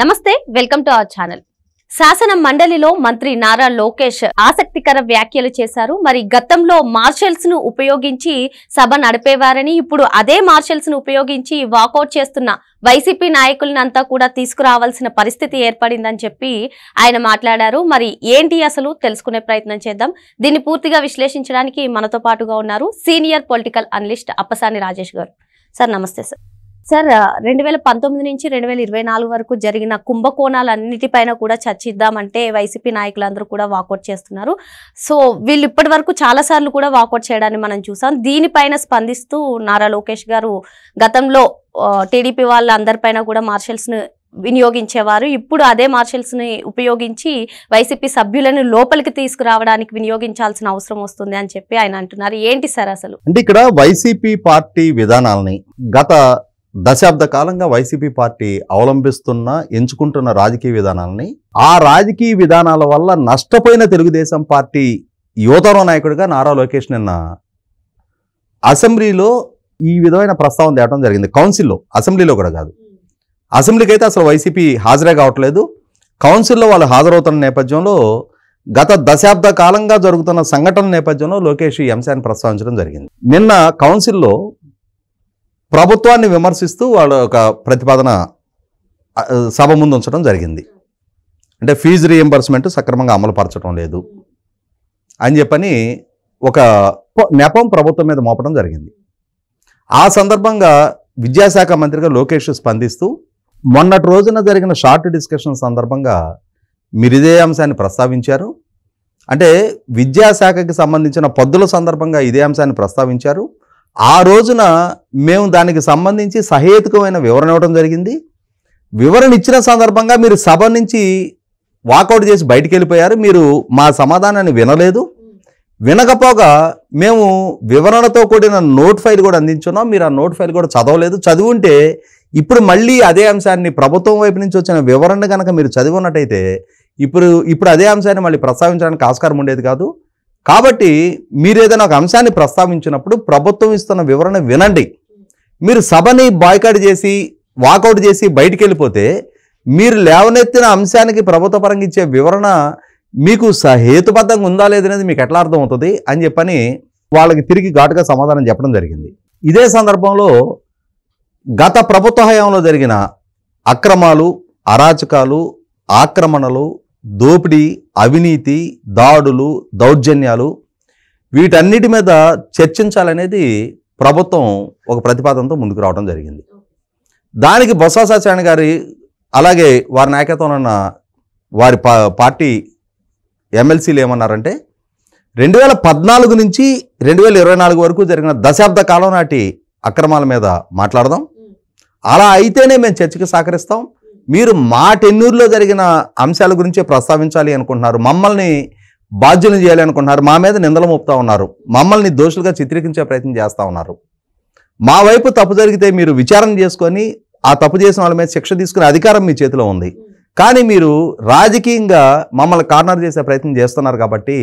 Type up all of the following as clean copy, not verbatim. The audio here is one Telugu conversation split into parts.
నమస్తే వెల్కమ్ టు అవర్ ఛానల్. శాసన మండలిలో మంత్రి నారా లోకేష్ ఆసక్తికర వ్యాఖ్యలు చేశారు. మరి గతంలో మార్షల్స్ ను ఉపయోగించి సభ నడిపేవారని, ఇప్పుడు అదే మార్షల్స్ ను ఉపయోగించి వాకౌట్ చేస్తున్న వైసీపీ నాయకులను అంతా కూడా తీసుకురావాల్సిన పరిస్థితి ఏర్పడిందని చెప్పి ఆయన మాట్లాడారు. మరి ఏంటి అసలు తెలుసుకునే ప్రయత్నం చేద్దాం. దీన్ని పూర్తిగా విశ్లేషించడానికి మనతో పాటుగా ఉన్నారు senior political analyst Appasani Rajesh గారు. సార్ నమస్తే. సార్ 2019 నుంచి 2024 వరకు జరిగిన కుంభకోణాలన్నిటిపైన కూడా చర్చిద్దామంటే వైసీపీ నాయకులందరూ కూడా వాకౌట్ చేస్తున్నారు. సో వీళ్ళు ఇప్పటి వరకు చాలా సార్లు కూడా వాకౌట్ చేయడాన్ని మనం చూసాం. దీనిపైన స్పందిస్తూ నారా లోకేష్ గారు గతంలో టీడీపీ వాళ్ళందరిపైన కూడా మార్షల్స్ ను వినియోగించేవారు, ఇప్పుడు అదే మార్షల్స్ ని ఉపయోగించి వైసీపీ సభ్యులను లోపలికి తీసుకురావడానికి వినియోగించాల్సిన అవసరం వస్తుంది అని చెప్పి ఆయన అంటున్నారు. ఏంటి సార్ అసలు? అంటే ఇక్కడ వైసీపీ పార్టీ విధానాలని గత దశాబ్ద కాలంగా వైసీపీ పార్టీ అవలంబిస్తున్న ఎంచుకుంటున్న రాజకీయ విధానాలని, ఆ రాజకీయ విధానాల వల్ల నష్టపోయిన తెలుగుదేశం పార్టీ యువతరం నాయకుడిగా నారా లోకేష్ నిన్న అసెంబ్లీలో ఈ విధమైన ప్రస్తావన తేవడం జరిగింది. కౌన్సిల్లో, అసెంబ్లీలో కూడా కాదు. అసెంబ్లీకి అయితే అసలు వైసీపీ హాజరే కావట్లేదు. కౌన్సిల్లో వాళ్ళు హాజరవుతున్న నేపథ్యంలో గత దశాబ్ద కాలంగా జరుగుతున్న సంఘటనల నేపథ్యంలో లోకేష్ ఈ అంశాన్ని ప్రస్తావించడం జరిగింది. నిన్న కౌన్సిల్లో ప్రభుత్వాన్ని విమర్శిస్తూ వాళ్ళ ఒక ప్రతిపాదన సభ ముందు ఉంచడం జరిగింది. అంటే ఫీజు రీఎంబర్స్మెంట్ సక్రమంగా అమలుపరచడం లేదు అని చెప్పని ఒక నెపం ప్రభుత్వం మీద మోపడం జరిగింది. ఆ సందర్భంగా విద్యాశాఖ మంత్రిగా లోకేష్ స్పందిస్తూ మొన్నటి రోజున జరిగిన షార్ట్ డిస్కషన్ సందర్భంగా మీరు ఇదే అంశాన్ని ప్రస్తావించారు. అంటే విద్యాశాఖకి సంబంధించిన పద్దుల సందర్భంగా ఇదే అంశాన్ని ప్రస్తావించారు. ఆ రోజున మేము దానికి సంబంధించి సహేతుకమైన వివరణ ఇవ్వడం జరిగింది. వివరణ ఇచ్చిన సందర్భంగా మీరు సభ నుంచి వాకౌట్ చేసి బయటికి వెళ్ళిపోయారు. మీరు మా సమాధానాన్ని వినలేదు. వినకపోగా మేము వివరణతో కూడిన నోట్ ఫైల్ కూడా అందించున్నాం. మీరు ఆ నోట్ ఫైల్ కూడా చదవలేదు. చదివి ఉంటే ఇప్పుడు మళ్ళీ అదే అంశాన్ని ప్రభుత్వం వైపు నుంచి వచ్చిన వివరణ కనుక మీరు చదివి ఉన్నట్టయితే ఇప్పుడు అదే అంశాన్ని మళ్ళీ ప్రస్తావించడానికి ఆస్కారం ఉండేది కాదు. కాబట్టి మీరు ఏదైనా ఒక అంశాన్ని ప్రస్తావించినప్పుడు ప్రభుత్వం ఇస్తున్న వివరణ వినండి. మీరు సభని బాయ్కాట్ చేసి వాకౌట్ చేసి బయటికి వెళ్ళిపోతే మీరు లేవనెత్తిన అంశానికి ప్రభుత్వ పరంగా ఇచ్చే వివరణ మీకు హేతుబద్ధంగా ఉందా లేదనేది మీకు ఎట్లా అర్థం అవుతుంది అని చెప్పని వాళ్ళకి తిరిగి ఘాటుగా సమాధానం చెప్పడం జరిగింది. ఇదే సందర్భంలో గత ప్రభుత్వ హయాంలో జరిగిన అక్రమాలు, అరాచకాలు, ఆక్రమణలు, దోపిడీ, అవినీతి, దాడులు, దౌర్జన్యాలు వీటన్నిటి మీద చర్చించాలనేది ప్రభుత్వం ఒక ప్రతిపాదనతో ముందుకు రావడం జరిగింది. దానికి బొత్స సత్యనారాయణ గారి అలాగే వారి నాయకత్వంలో ఉన్న వారి పార్టీ ఎమ్మెల్సీలు ఏమన్నారంటే 2014 నుంచి 2024 వరకు జరిగిన దశాబ్ద కాలం నాటి అక్రమాల మీద మాట్లాడదాం. అలా అయితేనే మేము చర్చకు సహకరిస్తాం. మీరు మా టెన్యూర్లో జరిగిన అంశాల గురించే ప్రస్తావించాలి అనుకుంటున్నారు, మమ్మల్ని బాధ్యులను చేయాలి అనుకుంటున్నారు, మా మీద నిందలు మోపుతా ఉన్నారు, మమ్మల్ని దోషులుగా చిత్రీకరించే ప్రయత్నం చేస్తూ ఉన్నారు. మా వైపు తప్పు జరిగితే మీరు విచారణ చేసుకొని ఆ తప్పు చేసిన వాళ్ళ మీద శిక్ష తీసుకునే అధికారం మీ చేతిలో ఉంది. కానీ మీరు రాజకీయంగా మమ్మల్ని కార్నర్ చేసే ప్రయత్నం చేస్తున్నారు. కాబట్టి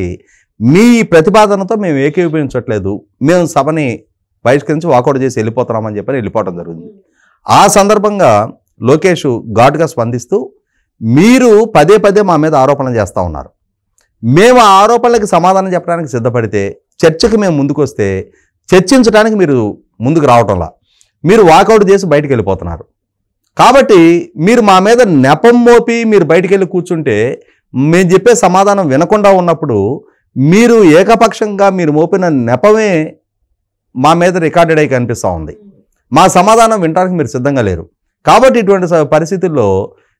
మీ ప్రతిపాదనతో మేము ఏకీభవించట్లేదు, మేము సభని బహిష్కరించి వాకౌట్ చేసి వెళ్ళిపోతున్నామని చెప్పని వెళ్ళిపోవడం జరిగింది. ఆ సందర్భంగా లోకేష్ ఘాటుగా స్పందిస్తూ మీరు పదే పదే మా మీద ఆరోపణలు చేస్తూ ఉన్నారు, మేము ఆ ఆరోపణలకు సమాధానం చెప్పడానికి సిద్ధపడితే చర్చకు మేము ముందుకు వస్తే చర్చించడానికి మీరు ముందుకు రావటంలా మీరు వాకౌట్ చేసి బయటికి వెళ్ళిపోతున్నారు. కాబట్టి మీరు మా మీద నెపం మోపి మీరు బయటికి వెళ్ళి కూర్చుంటే మేము చెప్పే సమాధానం వినకుండా ఉన్నప్పుడు మీరు ఏకపక్షంగా మీరు మోపిన నెపమే మా మీద రికార్డెడ్ అయి కనిపిస్తూ ఉంది. మా సమాధానం వినడానికి మీరు సిద్ధంగా లేరు. కాబట్టి ఇటువంటి పరిస్థితుల్లో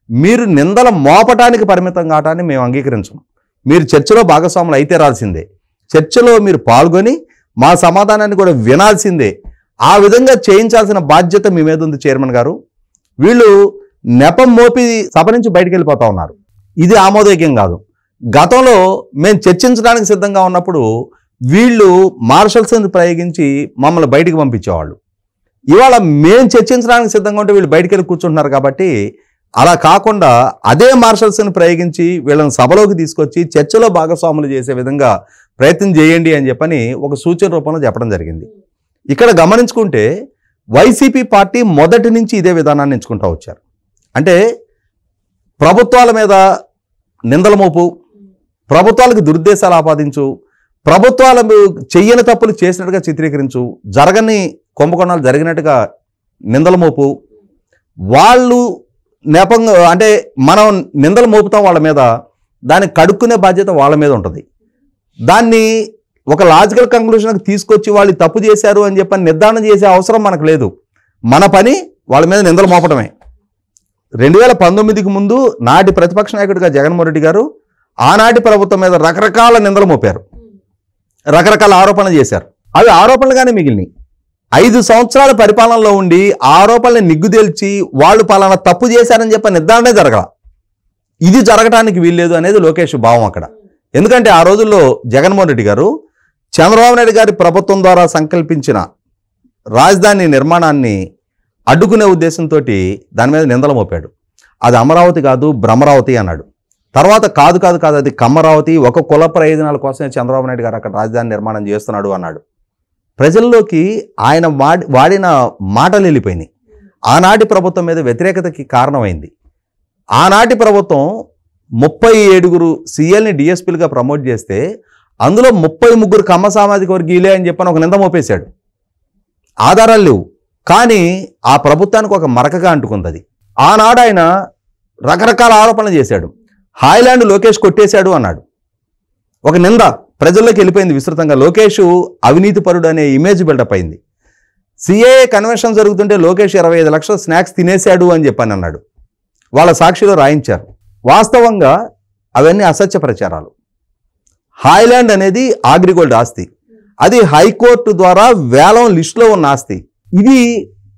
మీరు నిందల మోపటానికి పరిమితం కావటాన్ని మేము అంగీకరించము. మీరు చర్చలో భాగస్వాములు అయితే రాల్సిందే, చర్చలో మీరు పాల్గొని మా సమాధానాన్ని కూడా వినాల్సిందే. ఆ విధంగా చేయించాల్సిన బాధ్యత మీ మీద ఉంది చైర్మన్ గారు. వీళ్ళు నెపం మోపి సభ నుంచి బయటికి వెళ్ళిపోతూ ఉన్నారు. ఇది ఆమోదయోగ్యం కాదు. గతంలో మేము చర్చించడానికి సిద్ధంగా ఉన్నప్పుడు వీళ్ళు మార్షల్స్ని ప్రయోగించి మమ్మల్ని బయటికి పంపించేవాళ్ళు. ఇవాళ మేము చర్చించడానికి సిద్ధంగా ఉంటే వీళ్ళు బయటికి వెళ్ళి కూర్చుంటున్నారు. కాబట్టి అలా కాకుండా అదే మార్షల్స్ని ప్రయోగించి వీళ్ళని సభలోకి తీసుకొచ్చి చర్చలో భాగస్వాములు చేసే విధంగా ప్రయత్నం చేయండి అని చెప్పని ఒక సూచన రూపంలో చెప్పడం జరిగింది. ఇక్కడ గమనించుకుంటే వైసీపీ పార్టీ మొదటి నుంచి ఇదే విధానాన్ని ఎంచుకుంటూ వచ్చారు. అంటే ప్రభుత్వాల మీద నిందల మోపు, ప్రభుత్వాలకు దురుద్దేశాలు ఆపాదించు, ప్రభుత్వాలు చెయ్యని తప్పులు చేసినట్టుగా చిత్రీకరించు, జరగని కుంభకోణాలు జరిగినట్టుగా నిందల మోపు, వాళ్ళు నేపంగా అంటే మనం నిందలు మోపుతాం వాళ్ళ మీద, దాన్ని కడుక్కునే బాధ్యత వాళ్ళ మీద ఉంటుంది. దాన్ని ఒక లాజికల్ కంక్లూషన్కి తీసుకొచ్చి వాళ్ళు తప్పు చేశారు అని చెప్పని నిర్ధారణ చేసే అవసరం మనకు లేదు. మన పని వాళ్ళ మీద నిందలు మోపడమే. 2019కి ముందు నాటి ప్రతిపక్ష నాయకుడిగా జగన్మోహన్ రెడ్డి గారు ఆనాటి ప్రభుత్వం మీద రకరకాల నిందలు మోపారు, రకరకాల ఆరోపణలు చేశారు. అవి ఆరోపణలుగానే మిగిలినాయి. 5 సంవత్సరాల పరిపాలనలో ఉండి ఆరోపణలను నిగ్గుదేల్చి వాళ్ళు పలానా తప్పు చేశారని చెప్పి నిర్ధారణే జరగల. ఇది జరగటానికి వీల్లేదు అనేది లోకేష్ భావం అక్కడ. ఎందుకంటే ఆ రోజుల్లో జగన్మోహన్ రెడ్డి గారు చంద్రబాబు నాయుడు గారి ప్రభుత్వం ద్వారా సంకల్పించిన రాజధాని నిర్మాణాన్ని అడ్డుకునే ఉద్దేశంతో దాని మీద నిందలు మోపాడు. అది అమరావతి కాదు భ్రమరావతి అన్నాడు. తర్వాత కాదు అది కమ్మరావతి, ఒక కుల ప్రయోజనాల కోసమే చంద్రబాబు నాయుడు గారు అక్కడ రాజధాని నిర్మాణం చేస్తున్నాడు అన్నాడు. ప్రజల్లోకి ఆయన వాడిన మాటలు వెళ్ళిపోయినాయి. ఆనాటి ప్రభుత్వం మీద వ్యతిరేకతకి కారణమైంది. ఆనాటి ప్రభుత్వం 37 సీఎల్ని డిఎస్పీలుగా ప్రమోట్ చేస్తే అందులో 33 కమ్మ సామాజిక వర్గీయులే అని చెప్పని ఒక నింద మోపేశాడు. ఆధారాలు లేవు, కానీ ఆ ప్రభుత్వానికి ఒక మరకగా అంటుకుంది అది. ఆనాడు ఆయన రకరకాల ఆరోపణలు చేశాడు. హాయ్లాండ్ లోకేష్ కొట్టేశాడు అన్నాడు. ఒక నింద ప్రజల్లోకి వెళ్ళిపోయింది విస్తృతంగా. లోకేష్ అవినీతిపరుడు అనే ఇమేజ్ బిల్డప్ అయింది. సిఏఏ కన్వెన్షన్ జరుగుతుంటే లోకేష్ 25 లక్షల స్నాక్స్ తినేశాడు అని చెప్పని అన్నాడు. వాళ్ళ సాక్షిలో రాయించారు. వాస్తవంగా అవన్నీ అసత్య ప్రచారాలు. హాయ్లాండ్ అనేది అగ్రిగోల్డ్ ఆస్తి, అది హైకోర్టు ద్వారా వేలం లిస్టులో ఉన్న ఆస్తి. ఇది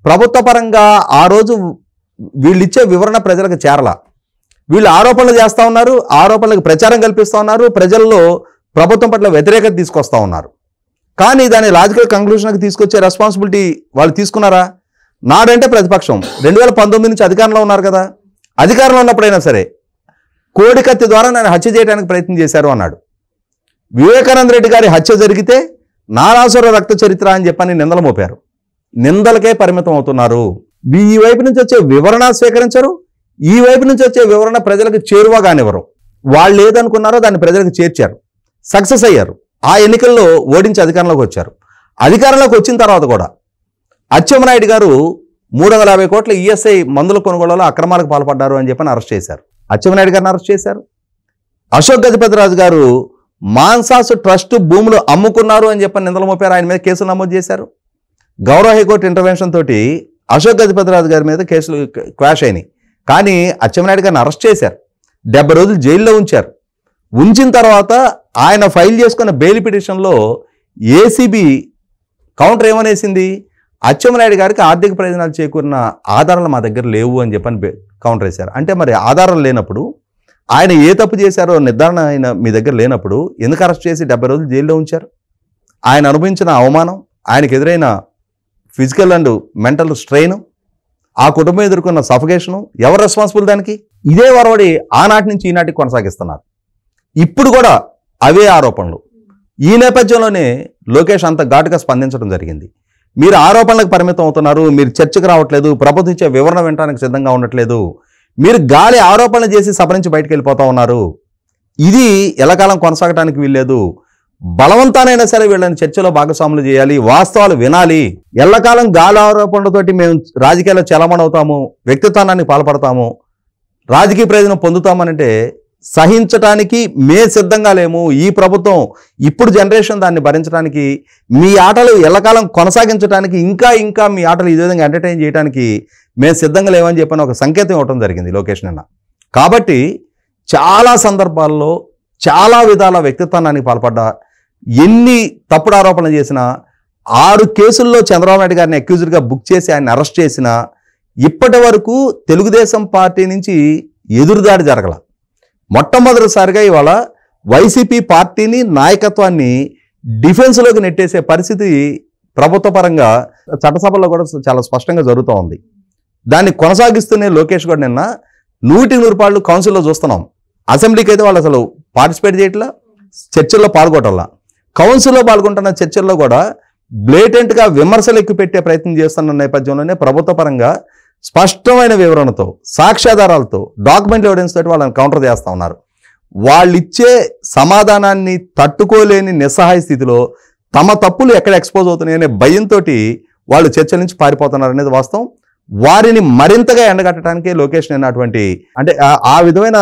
ప్రభుత్వ పరంగా ఆ రోజు వీళ్ళిచ్చే వివరణ ప్రజలకు చేరల. వీళ్ళు ఆరోపణలు చేస్తూ ఉన్నారు, ఆరోపణలకు ప్రచారం కల్పిస్తూ ఉన్నారు, ప్రజల్లో ప్రభుత్వం పట్ల వ్యతిరేకత తీసుకొస్తూ ఉన్నారు. కానీ దాని లాజికల్ కంక్లూషన్కి తీసుకొచ్చే రెస్పాన్సిబిలిటీ వాళ్ళు తీసుకున్నారా? నాడంటే ప్రతిపక్షం 2019 నుంచి అధికారంలో ఉన్నారు కదా, అధికారంలో ఉన్నప్పుడైనా సరే కోడికత్తి ద్వారా నన్ను హత్య చేయడానికి ప్రయత్నం చేశారు అన్నాడు. వివేకానంద రెడ్డి గారి హత్య జరిగితే నారాసుర రక్త చరిత్ర అని చెప్పని నిందలు మోపారు. నిందలకే పరిమితం అవుతున్నారు. ఈ వైపు నుంచి వచ్చే వివరణ స్వీకరించరు, ఈ వైపు నుంచి వచ్చే వివరణ ప్రజలకు చేరువ కానివ్వరు. వాళ్ళు ఏదనుకున్నారో దాన్ని ప్రజలకు చేర్చారు, సక్సెస్ అయ్యారు. ఆ ఎన్నికల్లో ఓడించి అధికారంలోకి వచ్చారు. అధికారంలోకి వచ్చిన తర్వాత కూడా అచ్చెన్నాయుడు గారు 350 కోట్ల ఈఎస్ఐ మందుల కొనుగోలులో అక్రమాలకు పాల్పడ్డారు అని చెప్పని అరెస్ట్ చేశారు. అచ్చెన్నాయుడు గారిని అరెస్ట్ చేశారు. అశోక్ గజపతిరాజు గారు మాన్సాస్ ట్రస్ట్ భూములు అమ్ముకున్నారు అని చెప్పని నిందలు మోపారు. ఆయన మీద కేసులు నమోదు చేశారు. గౌరవ హైకోర్టు ఇంటర్వెన్షన్ తోటి అశోక్ గజపతిరాజు గారి మీద కేసులు క్వాష్ అయినాయి. కానీ అచ్చెన్నాయుడు గారిని అరెస్ట్ చేశారు, 70 రోజులు జైల్లో ఉంచారు. ఉంచిన తర్వాత ఆయన ఫైల్ చేసుకున్న బెయిల్ పిటిషన్లో ఏసీబీ కౌంటర్ ఏమనేసింది? అచ్చెన్నాయుడు గారికి ఆర్థిక ప్రయోజనాలు చేకూరిన ఆధారాలు మా దగ్గర లేవు అని చెప్పని కౌంటర్ వేశారు. అంటే మరి ఆధారాలు లేనప్పుడు, ఆయన ఏ తప్పు చేశారో నిర్ధారణ అయిన మీ దగ్గర లేనప్పుడు ఎందుకు అరెస్ట్ చేసి 70 రోజులు జైల్లో ఉంచారు? ఆయన అనుభవించిన అవమానం, ఆయనకు ఎదురైన ఫిజికల్ అండ్ మెంటల్ స్ట్రెయిన్, ఆ కుటుంబం ఎదుర్కొన్న సఫకేషను ఎవరు రెస్పాన్సిబుల్ దానికి? ఇదే వరవడి ఆనాటి నుంచి ఈనాటికి కొనసాగిస్తున్నారు. ఇప్పుడు కూడా అవే ఆరోపణలు. ఈ నేపథ్యంలోనే లోకేష్ అంత ఘాటుగా స్పందించడం జరిగింది. మీరు ఆరోపణలకు పరిమితం అవుతున్నారు, మీరు చర్చకు రావట్లేదు, ప్రభుత్వం ఇచ్చే వివరణ వినడానికి సిద్ధంగా ఉండట్లేదు, మీరు గాలి ఆరోపణలు చేసి సభ నుంచి బయటకు వెళ్ళిపోతూ ఉన్నారు. ఇది ఎల్లకాలం కొనసాగడానికి వీల్లేదు. బలవంతానైనా సరే వీళ్ళని చర్చలో భాగస్వాములు చేయాలి, వాస్తవాలు వినాలి. ఎల్లకాలం గాలి ఆరోపణలతోటి మేము రాజకీయాల్లో చలమణవుతాము, వ్యక్తిత్వానికి పాల్పడతాము, రాజకీయ ప్రయోజనం పొందుతామనంటే సహించటానికి సిద్ధంగా లేము. ఈ ప్రభుత్వం ఇప్పుడు జనరేషన్ దాన్ని భరించడానికి, మీ ఆటలు ఎల్లకాలం కొనసాగించడానికి, ఇంకా మీ ఆటలు ఈ విధంగా ఎంటర్టైన్ చేయడానికి మేము సిద్ధంగా లేవని చెప్పని ఒక సంకేతం ఇవ్వడం జరిగింది లోకేష్ నిన్న. కాబట్టి చాలా సందర్భాల్లో చాలా విధాల వ్యక్తిత్వానికి పాల్పడ్డా, ఎన్ని తప్పుడు ఆరోపణలు చేసినా, 6 కేసుల్లో చంద్రబాబు నాయుడు గారిని అక్యూజ్డ్గా బుక్ చేసి ఆయన అరెస్ట్ చేసినా ఇప్పటి వరకు తెలుగుదేశం పార్టీ నుంచి ఎదురుదాడి జరగల. మొట్టమొదటిసారిగా ఇవాళ వైసీపీ పార్టీని, నాయకత్వాన్ని డిఫెన్స్లోకి నెట్టేసే పరిస్థితి ప్రభుత్వ పరంగా చట్టసభలో కూడా చాలా స్పష్టంగా జరుగుతూ ఉంది. దాన్ని కొనసాగిస్తూనే లోకేష్ కూడా నిన్న 100% కౌన్సిల్లో చూస్తున్నాం. అసెంబ్లీకి అయితే వాళ్ళు అసలు పార్టిసిపేట్ చేయట్లా, చర్చల్లో పాల్గొనట్లా. కౌన్సిల్లో పాల్గొంటున్న చర్చల్లో కూడా బ్లేటెంట్గా విమర్శలు ఎక్కువ పెట్టే ప్రయత్నం చేస్తున్న నేపథ్యంలోనే ప్రభుత్వ పరంగా స్పష్టమైన వివరణతో, సాక్ష్యాధారాలతో, డాక్యుమెంట్ ఎవిడెన్స్ తోటి వాళ్ళని కౌంటర్ చేస్తూ ఉన్నారు. వాళ్ళు ఇచ్చే సమాధానాన్ని తట్టుకోలేని నిస్సహాయ స్థితిలో తమ తప్పులు ఎక్కడ ఎక్స్పోజ్ అవుతున్నాయనే భయంతో వాళ్ళు చర్చల నుంచి పారిపోతున్నారు అనేది వాస్తవం. వారిని మరింతగా ఎండగట్టడానికే లోకేష్ నిన్న అటువంటి అంటే ఆ విధమైన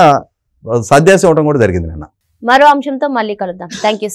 సందేశం ఇవ్వడం కూడా జరిగింది నిన్న. మరో అంశంతో మళ్ళీ కలుద్దాం. Thank you.